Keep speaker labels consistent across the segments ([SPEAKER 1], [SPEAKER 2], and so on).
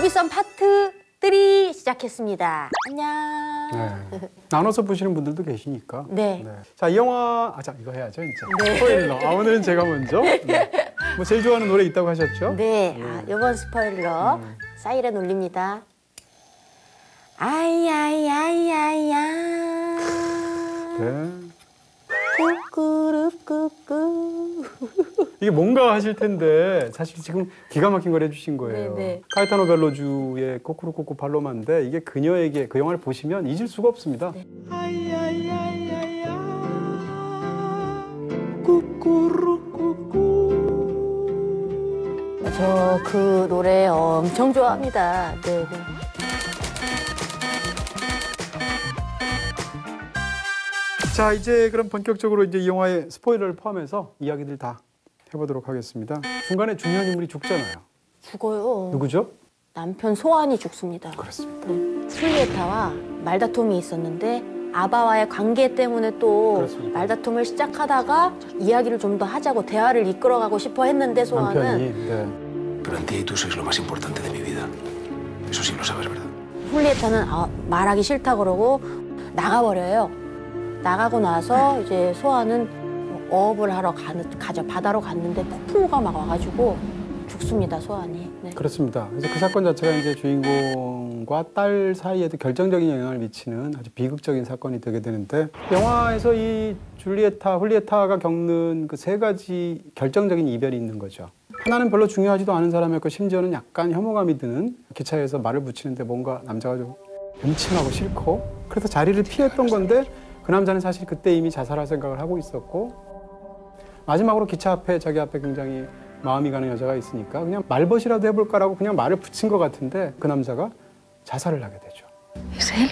[SPEAKER 1] 루비선 파트 3 시작했습니다. 안녕.
[SPEAKER 2] 네. 나눠서 보시는 분들도 계시니까.
[SPEAKER 1] 네.
[SPEAKER 2] 네. 자, 이 영화, 자, 이거 해야죠, 이제.
[SPEAKER 1] 네.
[SPEAKER 2] 스포일러. 오늘은 제가 먼저. 네. 뭐 제일 좋아하는 노래 있다고 하셨죠?
[SPEAKER 1] 네. 이번 스포일러 사이렌 울립니다. 아이아이아이아이야.
[SPEAKER 2] 네.
[SPEAKER 1] 꾸꾸루꾸꾸.
[SPEAKER 2] 이게 뭔가 하실 텐데 사실 지금 기가 막힌 걸 해주신 거예요.
[SPEAKER 1] 네, 네.
[SPEAKER 2] 카에타노 벨로주의 코쿠루코쿠 팔로마인데 이게 그녀에게 그 영화를 보시면 잊을 수가 없습니다.
[SPEAKER 1] 네. 저 그 노래 엄청 좋아합니다. 네, 네.
[SPEAKER 2] 자, 이제 그럼 본격적으로 이제 이 영화의 스포일러를 포함해서 이야기들 다 해보도록 하겠습니다. 중간에 중요한 인물이 죽잖아요.
[SPEAKER 1] 죽어요.
[SPEAKER 2] 누구죠?
[SPEAKER 1] 남편 소환이 죽습니다.
[SPEAKER 2] 그렇습니다.
[SPEAKER 1] 네. 줄리에타와 말다툼이 있었는데 아바와의 관계 때문에 또
[SPEAKER 2] 그렇습니다.
[SPEAKER 1] 말다툼을 시작하다가 이야기를 좀 더 하자고 대화를 이끌어가고 싶어 했는데 소환은
[SPEAKER 2] 남편이. 네.
[SPEAKER 3] Pero Antía y tú sois lo más importante de mi vida. Eso sí lo sabes, ¿verdad?
[SPEAKER 1] 줄리에타는 말하기 싫다 그러고 나가버려요. 나가고 나서 이제 소환은 어업을 하러 가죠. 바다로 갔는데 폭풍우가 막 와가지고 죽습니다. 소환이. 네.
[SPEAKER 2] 그렇습니다. 그래서 그 사건 자체가 이제 주인공과 딸 사이에도 결정적인 영향을 미치는 아주 비극적인 사건이 되게 되는데 영화에서 이 훌리에타가 겪는 그 세 가지 결정적인 이별이 있는 거죠. 하나는 별로 중요하지도 않은 사람이었고 심지어는 약간 혐오감이 드는 기차에서 말을 붙이는데 뭔가 남자가 좀 음침하고 싫고 그래서 자리를 피했던 건데 그 남자는 사실 그때 이미 자살할 생각을 하고 있었고 마지막으로 기차 앞에 자기 앞에 굉장히 마음이 가는 여자가 있으니까 그냥 말벗이라도 해볼까라고 그냥 말을 붙인 것 같은데 그 남자가 자살을 하게 되죠.
[SPEAKER 4] Es él,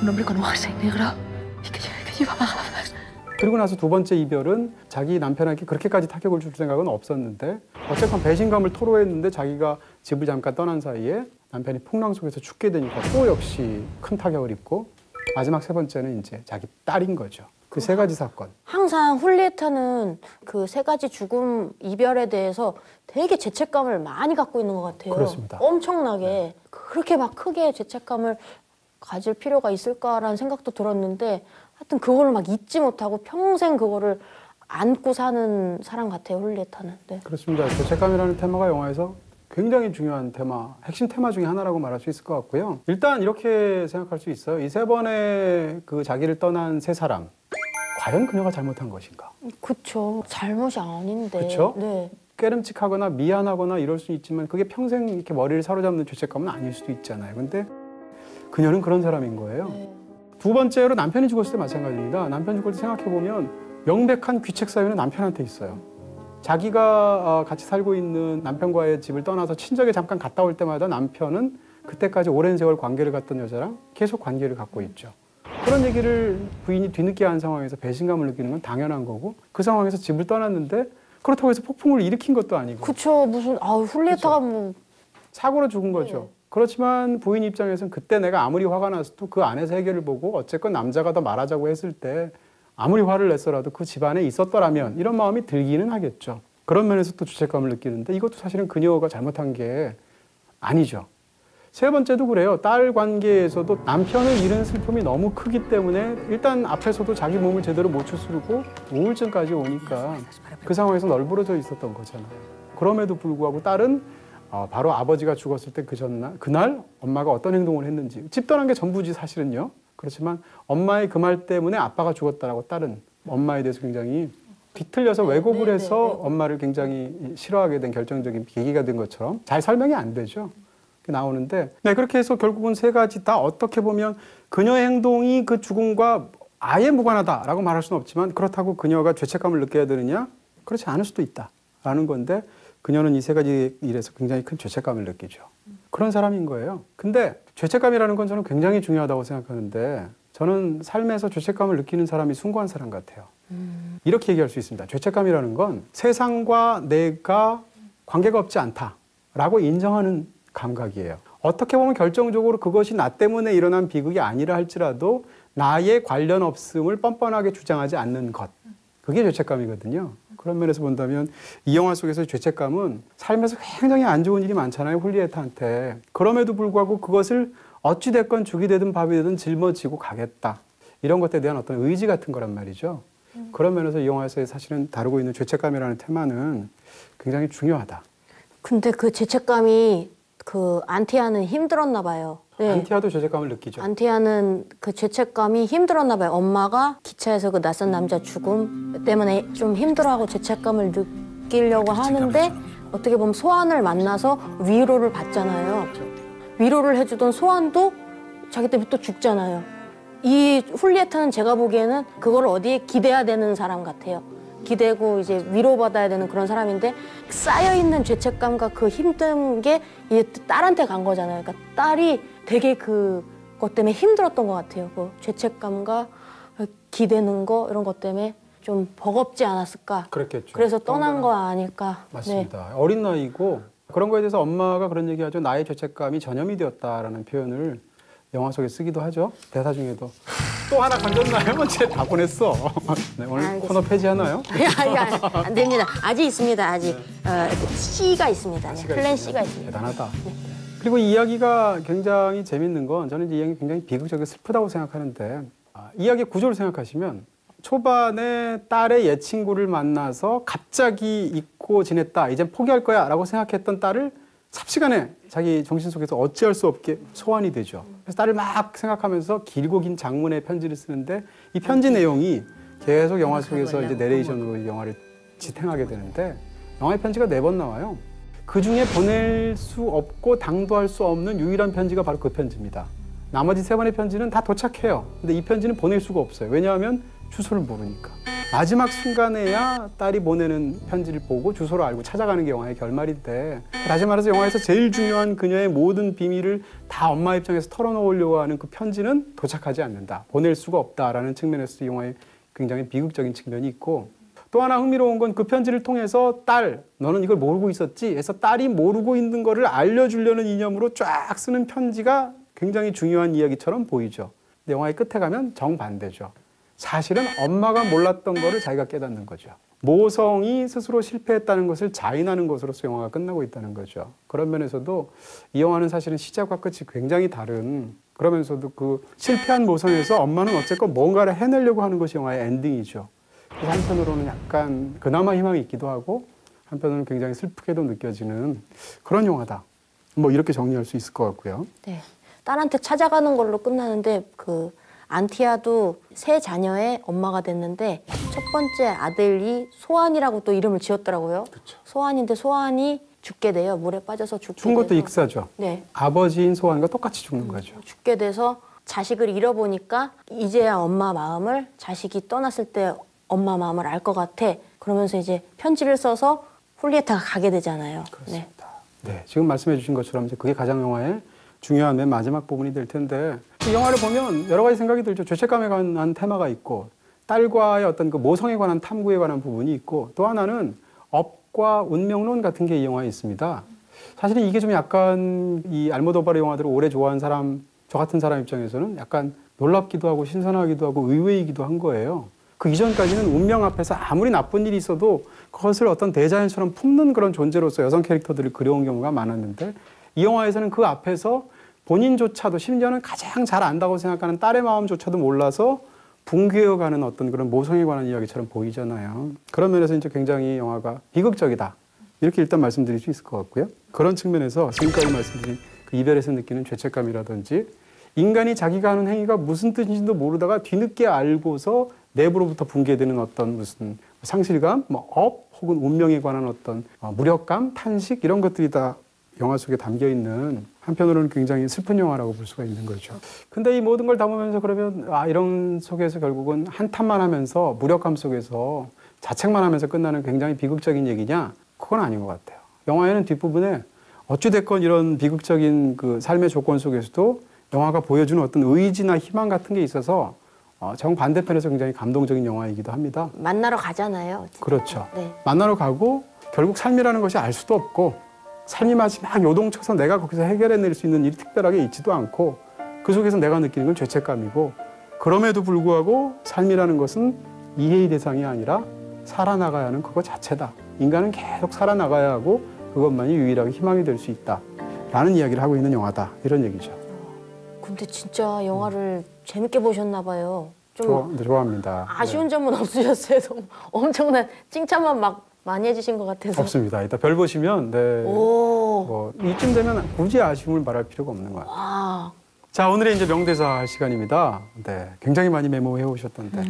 [SPEAKER 4] un hombre con ojos negros y que lleva gafas.
[SPEAKER 2] 그리고 나서 두 번째 이별은 자기 남편에게 그렇게까지 타격을 줄 생각은 없었는데 어쨌건 배신감을 토로했는데 자기가 집을 잠깐 떠난 사이에 남편이 풍랑 속에서 죽게 되니까 또 역시 큰 타격을 입고 마지막 세 번째는 이제 자기 딸인 거죠. 그 세 가지 사건.
[SPEAKER 1] 항상 훌리에타는 그 세 가지 죽음, 이별에 대해서 되게 죄책감을 많이 갖고 있는 것 같아요.
[SPEAKER 2] 그렇습니다.
[SPEAKER 1] 엄청나게. 그렇게 막 크게 죄책감을 가질 필요가 있을까라는 생각도 들었는데 하여튼 그거를 막 잊지 못하고 평생 그거를 안고 사는 사람 같아요, 훌리에타는. 네.
[SPEAKER 2] 그렇습니다. 죄책감이라는 테마가 영화에서 굉장히 중요한 테마, 핵심 테마 중에 하나라고 말할 수 있을 것 같고요. 일단 이렇게 생각할 수 있어요. 이 세 번의 그 자기를 떠난 세 사람, 과연 그녀가 잘못한 것인가?
[SPEAKER 1] 그쵸. 잘못이 아닌데.
[SPEAKER 2] 그쵸?
[SPEAKER 1] 네.
[SPEAKER 2] 깨름칙하거나 미안하거나 이럴 수 있지만 그게 평생 이렇게 머리를 사로잡는 죄책감은 아닐 수도 있잖아요. 근데 그녀는 그런 사람인 거예요.
[SPEAKER 1] 네.
[SPEAKER 2] 두 번째로 남편이 죽었을 때 마찬가지입니다. 남편 죽을 때 생각해보면 명백한 귀책 사유는 남편한테 있어요. 자기가 같이 살고 있는 남편과의 집을 떠나서 친정에 잠깐 갔다 올 때마다 남편은 그때까지 오랜 세월 관계를 갖던 여자랑 계속 관계를 갖고 있죠. 그런 얘기를 부인이 뒤늦게 한 상황에서 배신감을 느끼는 건 당연한 거고 그 상황에서 집을 떠났는데 그렇다고 해서 폭풍을 일으킨 것도 아니고
[SPEAKER 1] 그쵸. 무슨 훌리에타가 뭐
[SPEAKER 2] 사고로 죽은 거죠.
[SPEAKER 1] 네.
[SPEAKER 2] 그렇지만 부인 입장에서는 그때 내가 아무리 화가 났어도 그 안에서 해결을 보고 어쨌건 남자가 더 말하자고 했을 때 아무리 화를 냈어라도 그 집안에 있었더라면 이런 마음이 들기는 하겠죠. 그런 면에서 또 죄책감을 느끼는데 이것도 사실은 그녀가 잘못한 게 아니죠. 세 번째도 그래요. 딸 관계에서도 남편을 잃은 슬픔이 너무 크기 때문에 일단 앞에서도 자기 몸을 제대로 못 추스르고 우울증까지 오니까 그 상황에서 널브러져 있었던 거잖아요. 그럼에도 불구하고 딸은 바로 아버지가 죽었을 때 그날 엄마가 어떤 행동을 했는지 집 떠난 게 전부지 사실은요. 그렇지만 엄마의 그 말 때문에 아빠가 죽었다라고 딸은 엄마에 대해서 굉장히 뒤틀려서 왜곡을 해서 엄마를 굉장히 싫어하게 된 결정적인 계기가 된 것처럼 잘 설명이 안 되죠. 나오는데 네, 그렇게 해서 결국은 세 가지 다 어떻게 보면 그녀의 행동이 그 죽음과 아예 무관하다라고 말할 수는 없지만 그렇다고 그녀가 죄책감을 느껴야 되느냐? 그렇지 않을 수도 있다라는 건데 그녀는 이 세 가지 일에서 굉장히 큰 죄책감을 느끼죠. 그런 사람인 거예요. 근데 죄책감이라는 건 저는 굉장히 중요하다고 생각하는데 저는 삶에서 죄책감을 느끼는 사람이 숭고한 사람 같아요. 이렇게 얘기할 수 있습니다. 죄책감이라는 건 세상과 내가 관계가 없지 않다라고 인정하는 감각이에요. 어떻게 보면 결정적으로 그것이 나 때문에 일어난 비극이 아니라 할지라도 나의 관련 없음을 뻔뻔하게 주장하지 않는 것. 그게 죄책감이거든요. 그런 면에서 본다면 이 영화 속에서 죄책감은 삶에서 굉장히 안 좋은 일이 많잖아요, 훌리에타한테. 그럼에도 불구하고 그것을 어찌됐건 죽이 되든 밥이 되든 짊어지고 가겠다. 이런 것에 대한 어떤 의지 같은 거란 말이죠. 그런 면에서 이 영화에서 사실은 다루고 있는 죄책감이라는 테마는 굉장히 중요하다.
[SPEAKER 1] 근데 그 죄책감이 그 안티아는 힘들었나 봐요. 네.
[SPEAKER 2] 안티아도 죄책감을 느끼죠.
[SPEAKER 1] 안티아는 그 죄책감이 힘들었나 봐요. 엄마가 기차에서 그 낯선 남자 죽음 때문에 좀 힘들어하고 죄책감을 느끼려고 하는데 어떻게 보면 소환을 만나서 위로를 받잖아요. 위로를 해주던 소환도 자기 때문에 또 죽잖아요. 이 훌리에타는 제가 보기에는 그걸 어디에 기대야 되는 사람 같아요. 기대고 이제 위로받아야 되는 그런 사람인데 쌓여있는 죄책감과 그 힘든 게 이제 딸한테 간 거잖아요. 그러니까 딸이 되게 그것 때문에 힘들었던 것 같아요. 그 죄책감과 기대는 거 이런 것 때문에 좀 버겁지 않았을까.
[SPEAKER 2] 그렇겠죠.
[SPEAKER 1] 그래서 떠난 거 아닐까.
[SPEAKER 2] 맞습니다. 네. 어린 나이고 그런 거에 대해서 엄마가 그런 얘기하죠. 나의 죄책감이 전염이 되었다라는 표현을 영화 속에 쓰기도 하죠. 대사 중에도. 또 하나 건졌나요? 쟤 다 보냈어. 네, 오늘
[SPEAKER 1] 알겠습니다.
[SPEAKER 2] 코너 폐지하나요?
[SPEAKER 1] 안 됩니다. 아직 있습니다. 아직 C가 있습니다. 네, 플랜 C가 있습니다.
[SPEAKER 2] 대단하다. 그리고 이 이야기가 굉장히 재밌는 건 저는 이 이야기 굉장히 비극적이고 슬프다고 생각하는데 이야기의 구조를 생각하시면 초반에 딸의 옛 친구를 만나서 갑자기 잊고 지냈다. 이제 포기할 거야 라고 생각했던 딸을 삽시간에 자기 정신 속에서 어찌할 수 없게 소환이 되죠. 그래서 딸을 막 생각하면서 길고 긴 장문의 편지를 쓰는데 이 편지 내용이 계속 영화 속에서 이제 내레이션으로 영화를 지탱하게 되는데 영화의 편지가 4번 나와요. 그 중에 보낼 수 없고 당도할 수 없는 유일한 편지가 바로 그 편지입니다. 나머지 3번의 편지는 다 도착해요. 근데 이 편지는 보낼 수가 없어요. 왜냐하면 주소를 모르니까. 마지막 순간에야 딸이 보내는 편지를 보고 주소를 알고 찾아가는 게 영화의 결말인데 다시 말해서 영화에서 제일 중요한 그녀의 모든 비밀을 다 엄마 입장에서 털어놓으려고 하는 그 편지는 도착하지 않는다. 보낼 수가 없다라는 측면에서 이 영화의 굉장히 비극적인 측면이 있고 또 하나 흥미로운 건 그 편지를 통해서 딸, 너는 이걸 모르고 있었지? 해서 딸이 모르고 있는 거를 알려주려는 이념으로 쫙 쓰는 편지가 굉장히 중요한 이야기처럼 보이죠. 근데 영화의 끝에 가면 정반대죠. 사실은 엄마가 몰랐던 거를 자기가 깨닫는 거죠. 모성이 스스로 실패했다는 것을 자인하는 것으로서 영화가 끝나고 있다는 거죠. 그런 면에서도 이 영화는 사실은 시작과 끝이 굉장히 다른 그러면서도 그 실패한 모성에서 엄마는 어쨌건 뭔가를 해내려고 하는 것이 영화의 엔딩이죠. 그래서 한편으로는 약간 그나마 희망이 있기도 하고 한편으로는 굉장히 슬프게도 느껴지는 그런 영화다. 뭐 이렇게 정리할 수 있을 것 같고요.
[SPEAKER 1] 네. 딸한테 찾아가는 걸로 끝나는데 그 안티아도 세 자녀의 엄마가 됐는데 첫 번째 아들이 소환이라고 또 이름을 지었더라고요.
[SPEAKER 2] 그렇죠.
[SPEAKER 1] 소환인데 소환이 죽게 돼요. 물에 빠져서 죽게
[SPEAKER 2] 죽은 것도
[SPEAKER 1] 돼서.
[SPEAKER 2] 익사죠.
[SPEAKER 1] 네.
[SPEAKER 2] 아버지인 소환과 똑같이 죽는 거죠.
[SPEAKER 1] 죽게 돼서 자식을 잃어보니까 이제야 엄마 마음을 자식이 떠났을 때 엄마 마음을 알 것 같아. 그러면서 이제 편지를 써서 훌리에타가 가게 되잖아요.
[SPEAKER 2] 그렇습니다. 네, 지금 말씀해 주신 것처럼 이제 그게 가장 영화의 중요한 맨 마지막 부분이 될 텐데 이 영화를 보면 여러 가지 생각이 들죠. 죄책감에 관한 테마가 있고 딸과의 어떤 그 모성에 관한 탐구에 관한 부분이 있고 또 하나는 업과 운명론 같은 게 이 영화에 있습니다. 사실은 이게 좀 약간 이 알모도바르 영화들을 오래 좋아하는 사람, 저 같은 사람 입장에서는 약간 놀랍기도 하고 신선하기도 하고 의외이기도 한 거예요. 그 이전까지는 운명 앞에서 아무리 나쁜 일이 있어도 그것을 어떤 대자연처럼 품는 그런 존재로서 여성 캐릭터들을 그려온 경우가 많았는데 이 영화에서는 그 앞에서 본인조차도 심지어는 가장 잘 안다고 생각하는 딸의 마음조차도 몰라서 붕괴어가는 어떤 그런 모성에 관한 이야기처럼 보이잖아요. 그런 면에서 이제 굉장히 영화가 비극적이다. 이렇게 일단 말씀드릴 수 있을 것 같고요. 그런 측면에서 지금까지 말씀드린 그 이별에서 느끼는 죄책감이라든지 인간이 자기가 하는 행위가 무슨 뜻인지도 모르다가 뒤늦게 알고서 내부로부터 붕괴되는 어떤 무슨 상실감, 뭐 업 혹은 운명에 관한 어떤 무력감, 탄식 이런 것들이 다 영화 속에 담겨 있는 한편으로는 굉장히 슬픈 영화라고 볼 수가 있는 거죠. 근데 이 모든 걸 담으면서 그러면 이런 속에서 결국은 한탄만 하면서 무력감 속에서 자책만 하면서 끝나는 굉장히 비극적인 얘기냐? 그건 아닌 것 같아요. 영화에는 뒷부분에 어찌됐건 이런 비극적인 그 삶의 조건 속에서도 영화가 보여주는 어떤 의지나 희망 같은 게 있어서 정반대편에서 굉장히 감동적인 영화이기도 합니다.
[SPEAKER 1] 만나러 가잖아요. 어쨌든.
[SPEAKER 2] 그렇죠.
[SPEAKER 1] 네.
[SPEAKER 2] 만나러 가고 결국 삶이라는 것이 알 수도 없고 삶이 마치 막 요동쳐서 내가 거기서 해결해낼 수 있는 일이 특별하게 있지도 않고 그 속에서 내가 느끼는 건 죄책감이고 그럼에도 불구하고 삶이라는 것은 이해의 대상이 아니라 살아나가야 하는 그거 자체다. 인간은 계속 살아나가야 하고 그것만이 유일하게 희망이 될 수 있다. 라는 이야기를 하고 있는 영화다. 이런 얘기죠.
[SPEAKER 1] 근데 진짜 영화를 재밌게 보셨나 봐요. 좀
[SPEAKER 2] 좋아합니다.
[SPEAKER 1] 아쉬운 점은 없으셨어요? 너무 엄청난 칭찬만 막 많이 해주신 것 같아서.
[SPEAKER 2] 없습니다. 이따 별 보시면 뭐 이쯤 되면 굳이 아쉬움을 말할 필요가 없는 것 같아요.
[SPEAKER 1] 와.
[SPEAKER 2] 자, 오늘의 이제 명대사 할 시간입니다. 네, 굉장히 많이 메모해 오셨던데.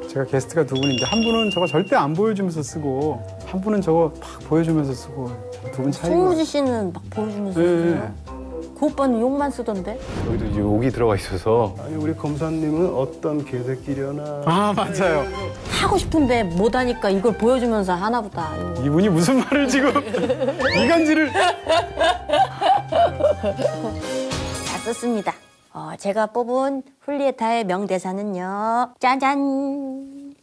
[SPEAKER 2] 제가 게스트가 두 분인데 한 분은 저거 절대 안 보여주면서 쓰고 한 분은 저거 막 보여주면서 쓰고 두 분 차이가.
[SPEAKER 1] 송무지 씨는 막 보여주면서 쓰세요? 그 오빠는 욕만 쓰던데?
[SPEAKER 5] 여기도 이제 욕이 들어가 있어서.
[SPEAKER 6] 아니 우리 검사님은 어떤 개새끼려나.
[SPEAKER 2] 아, 맞아요.
[SPEAKER 1] 하고 싶은데 못하니까 이걸 보여주면서 하나보다.
[SPEAKER 2] 이분이 무슨 말을 지금 이간질을.
[SPEAKER 1] 잘 썼습니다. 제가 뽑은 훌리에타의 명대사는요. 짜잔.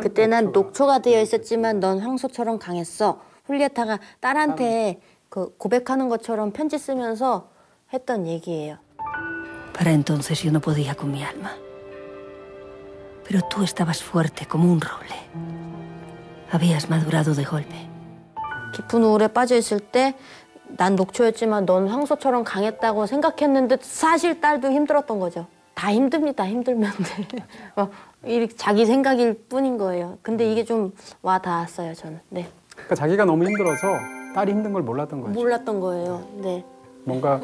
[SPEAKER 1] 그때는 녹초가 되어 있었지만 넌 황소처럼 강했어. 훌리에타가 딸한테 그 고백하는 것처럼 편지 쓰면서 했던 얘기예요.
[SPEAKER 4] Para entonces yo no podía con mi alma. Pero tú estabas fuerte como un roble. Habías madurado de golpe.
[SPEAKER 1] 깊은 우울에 빠져 있을 때 난 녹초였지만 넌 황소처럼 강했다고 생각했는데 사실 딸도 힘들었던 거죠. 다 힘듭니다. 힘들면. 이렇게 자기 생각일 뿐인 거예요. 근데 이게 좀 와 닿았어요, 저는. 네.
[SPEAKER 2] 그러니까 자기가 너무 힘들어서 딸이 힘든 걸 몰랐던 거죠.
[SPEAKER 1] 몰랐던 거예요. 네.
[SPEAKER 2] 뭔가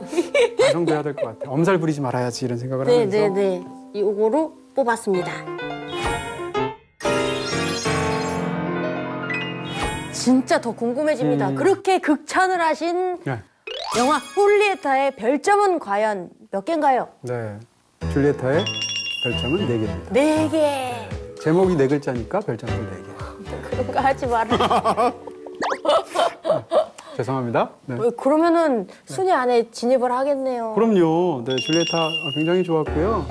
[SPEAKER 2] 반성돼야 될 것 같아요. 엄살 부리지 말아야지 이런 생각을 하면서.
[SPEAKER 1] 네. 이거로 뽑았습니다. 진짜 더 궁금해집니다. 그렇게 극찬을 하신 영화 훌리에타의 별점은 과연 몇 개인가요?
[SPEAKER 2] 네. 줄리에타의 별점은 4개입니다.
[SPEAKER 1] 4개.
[SPEAKER 2] 제목이 4글자니까 별점도 4개.
[SPEAKER 1] 그런 거 하지 마라.
[SPEAKER 2] 죄송합니다. 네.
[SPEAKER 1] 그러면은 순위 안에 진입을 하겠네요.
[SPEAKER 2] 그럼요. 네, 줄리에타 굉장히 좋았고요.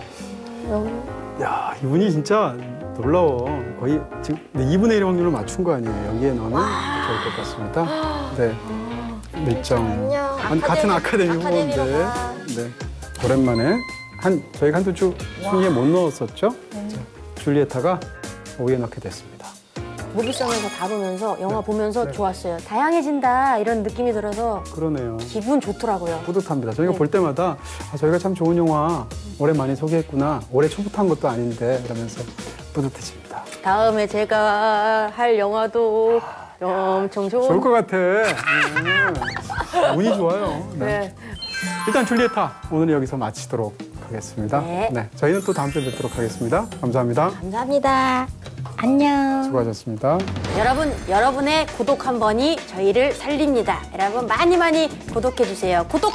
[SPEAKER 2] 야, 이분이 진짜 놀라워. 거의 지금 2분의 1 확률로 맞춘 거 아니에요. 여기에 넣으면 좋을 것 같습니다. 네. 밀정.
[SPEAKER 1] 안녕.
[SPEAKER 2] 같은 아카데미 후보인데. 네. 오랜만에 저희가 한두 주 순위에 못 넣었었죠. 자, 줄리에타가 5위에 넣게 됐습니다.
[SPEAKER 1] 무비성에서 다루면서 영화 보면서 좋았어요. 다양해진다 이런 느낌이 들어서
[SPEAKER 2] 그러네요.
[SPEAKER 1] 기분 좋더라고요.
[SPEAKER 2] 뿌듯합니다. 저희가 볼 때마다 저희가 참 좋은 영화 올해 많이 소개했구나. 올해 초부터 한 것도 아닌데 이러면서 뿌듯해집니다.
[SPEAKER 1] 다음에 제가 할 영화도 엄청
[SPEAKER 2] 좋을 것 같아. 운이 좋아요.
[SPEAKER 1] 네.
[SPEAKER 2] 일단 줄리에타 오늘 여기서 마치도록 하겠습니다.
[SPEAKER 1] 네.
[SPEAKER 2] 저희는 또 다음 주에 뵙도록 하겠습니다. 감사합니다.
[SPEAKER 1] 감사합니다. 안녕.
[SPEAKER 2] 수고하셨습니다.
[SPEAKER 1] 여러분의 구독 한 번이 저희를 살립니다. 여러분 많이 구독해 주세요. 구독.